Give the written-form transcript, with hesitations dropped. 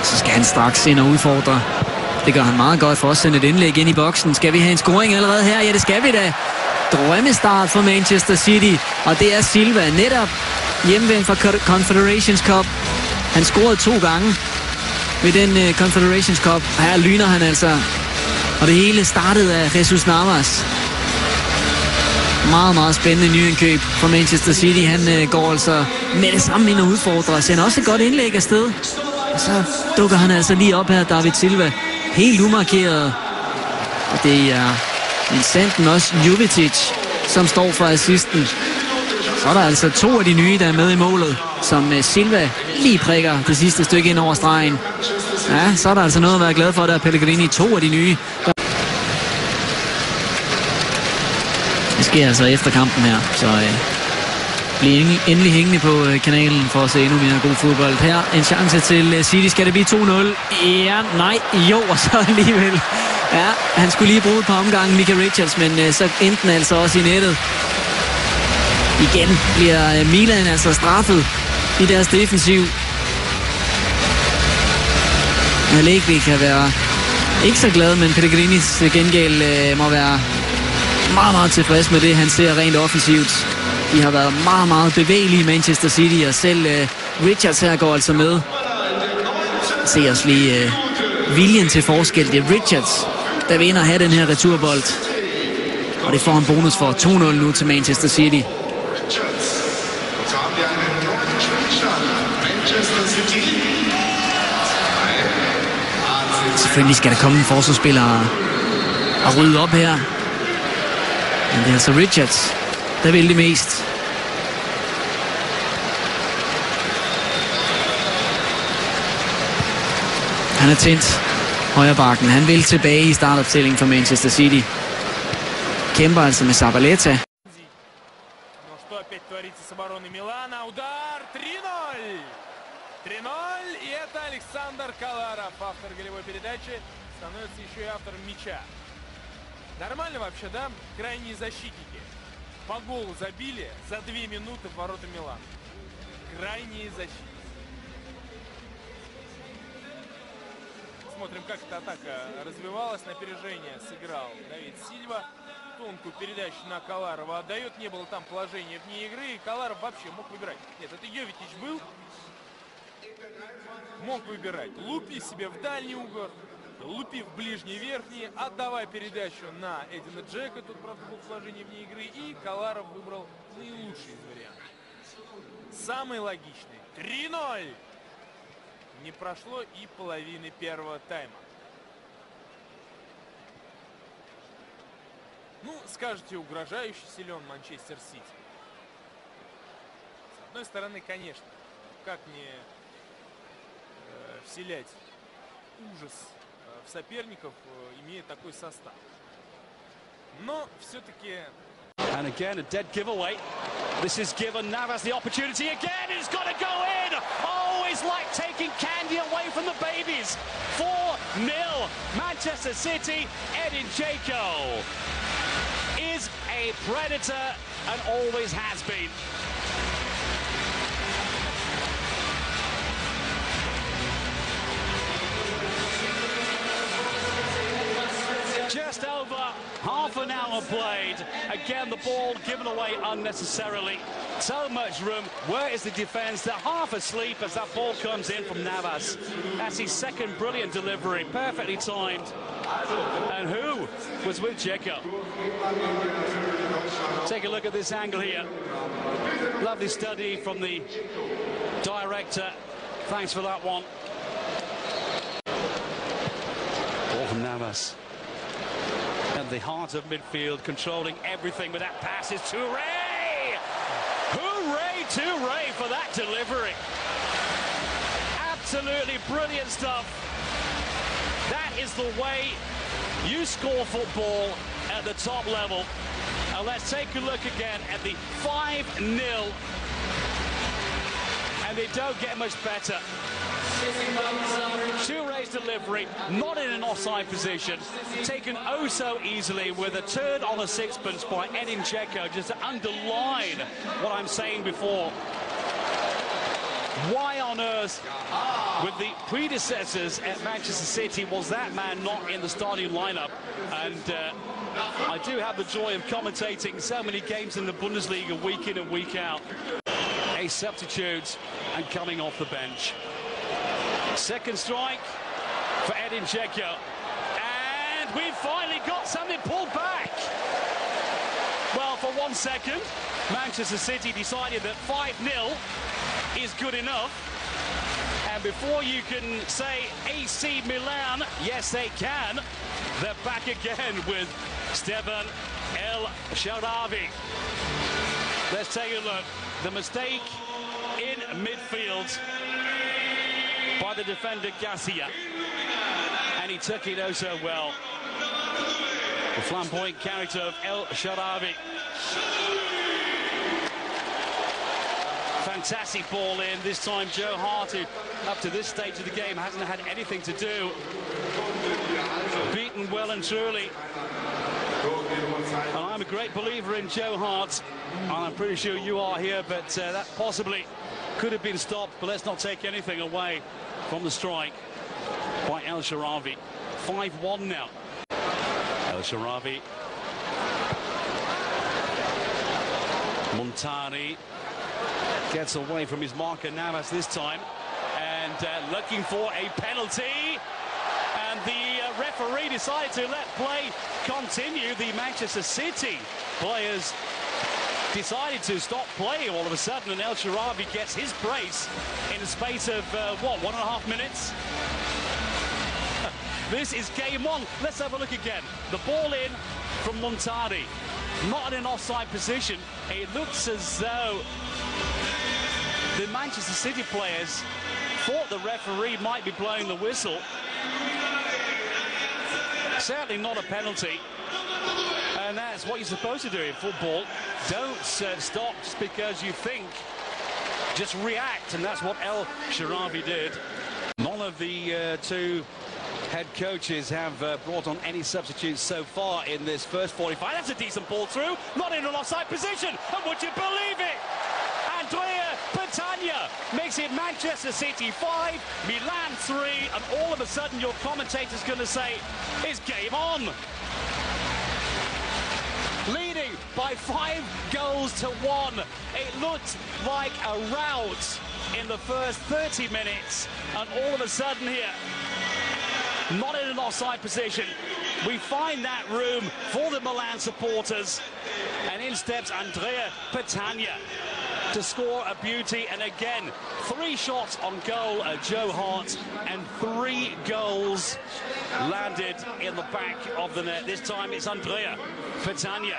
Så skal han straks ind og udfordre. Det gør han meget godt for at sende et indlæg ind i boksen. Skal vi have en scoring allerede her? Ja, det skal vi da. Drømmestart for Manchester City. Og det er Silva, netop hjemvendt fra Confederations Cup. Han scorede 2 gange ved den Confederations Cup. Her lyner han altså. Og det hele startede af Jesus Navas. Meget, meget spændende nyindkøb for Manchester City. Han går altså med det samme ind og udfordrer. Sender også et godt indlæg afsted. Og så dukker han altså lige op her, David Silva. Helt umarkeret. Og det er Vincenten også Jovetic, som står for assisten. Så er der altså 2 af de nye, der er med i målet, som Silva lige prikker det sidste stykke ind over stregen. Ja, så er der altså noget at være glad for, der er Pellegrini. 2 af de nye. Det sker altså efter kampen her, så bliv endelig hængende på kanalen for at se endnu mere god fodbold. Her en chance til City. Skal det blive 2-0? Ja, nej, jo, og så alligevel. Ja, han skulle lige bruge et par omgange, Micah Richards, men så endte den altså også i nettet. Igen bliver Milan altså straffet i deres defensiv. Allegri kan være ikke så glad, men Pellegrinis gengæld må være meget, meget tilfreds med det, han ser rent offensivt. De har været meget, meget bevægelige i Manchester City, og selv Richards her går altså med. Se os lige viljen til forskel. Det er Richards, der vinder at have den her returbold. Og det får en bonus for 2-0 nu til Manchester City. Selvfølgelig skal der komme en forsvarsspiller og rydde op her. Men det er altså Richards, der vil det mest. Han er tændt. Højre bakken. Han vil tilbage i startopstillingen for Manchester City. Kæmper altså med Zabaleta. Нормально вообще, да? Крайние защитники. По голу забили за 2 минуты в ворота Милана. Крайние защитники. Смотрим, как эта атака развивалась. Напряжение сыграл Давид Сильва. Тонкую передачу на Каларова отдает. Не было там положения вне игры. И Каларов вообще мог выбирать. Нет, это Йовитич был. Мог выбирать. Лупи себе в дальний угол. Лупи в ближний верхний, отдавай передачу на Эдина Джека, тут, правда, был положение вне игры, и Каларов выбрал наилучший из вариантов. Самый логичный. 3-0! Не прошло и половины первого тайма. Ну, скажете, угрожающе силен Манчестер Сити. С одной стороны, конечно, как не вселять ужас в соперников, имея такой состав. Но все-таки... And again, a dead giveaway. This is given Navas the opportunity again. It's got to go in. Oh, it's like taking candy away from the babies. 4-0. Manchester City. Edin Dzeko is a predator and always has been. Just over half an hour played. Again, the ball given away unnecessarily. So much room. Where is the defence? They're half asleep as that ball comes in from Navas. That's his second brilliant delivery. Perfectly timed. And who was with Dzeko? Take a look at this angle here. Lovely study from the director. Thanks for that one. Ball from Navas. At the heart of midfield, controlling everything with that pass is Touré! Hooray, Touré for that delivery. Absolutely brilliant stuff. That is the way you score football at the top level. And let's take a look again at the 5-0. And they don't get much better. Touré's delivery, not in an offside position, taken oh so easily with a turn on the sixpence by Edin Dzeko, just to underline what I'm saying before. Why on earth, with the predecessors at Manchester City, was that man not in the starting lineup? And I do have the joy of commentating so many games in the Bundesliga week in and week out. A substitute and coming off the bench. Second strike for Edin Dzeko. And we've finally got something pulled back. Well, for 1 second, Manchester City decided that 5-0 is good enough. And before you can say AC Milan, yes they can, they're back again with Stevan El Shaarawy. Let's take a look. The mistake in midfield by the defender Garcia. And he took it oh so well. The flamboyant character of El Shaarawy. Fantastic ball in. This time Joe Hart, who up to this stage of the game hasn't had anything to do. Beaten well and truly. And I'm a great believer in Joe Hart, and I'm pretty sure you are here, but that possibly could have been stopped. But let's not take anything away from the strike by El Shaarawy. 5-1 now. El Shaarawy. Montari gets away from his marker Navas this time, and looking for a penalty. And the referee decided to let play continue. The Manchester City players decided to stop play all of a sudden, and El Shaarawy gets his brace in the space of, what, 1.5 minutes? This is game one. Let's have a look again. The ball in from Montari. Not in an offside position. It looks as though the Manchester City players thought the referee might be blowing the whistle. Certainly not a penalty. And that's what you're supposed to do in football. Don't stop just because you think. Just react, and that's what El Shaarawy did. None of the two head coaches have brought on any substitutes so far in this first 45. That's a decent ball through, not in an offside position. And would you believe it? Andrea Petagna makes it Manchester City 5, Milan 3, and all of a sudden your commentator's going to say, it's game on. Leading by 5 goals to 1. It looked like a rout in the first 30 minutes, and all of a sudden here, not in an offside position, we find that room for the Milan supporters, and in steps Andrea Petagna to score a beauty. And again, 3 shots on goal at Joe Hart, and 3 goals landed in the back of the net. This time it's Andrea Petagna.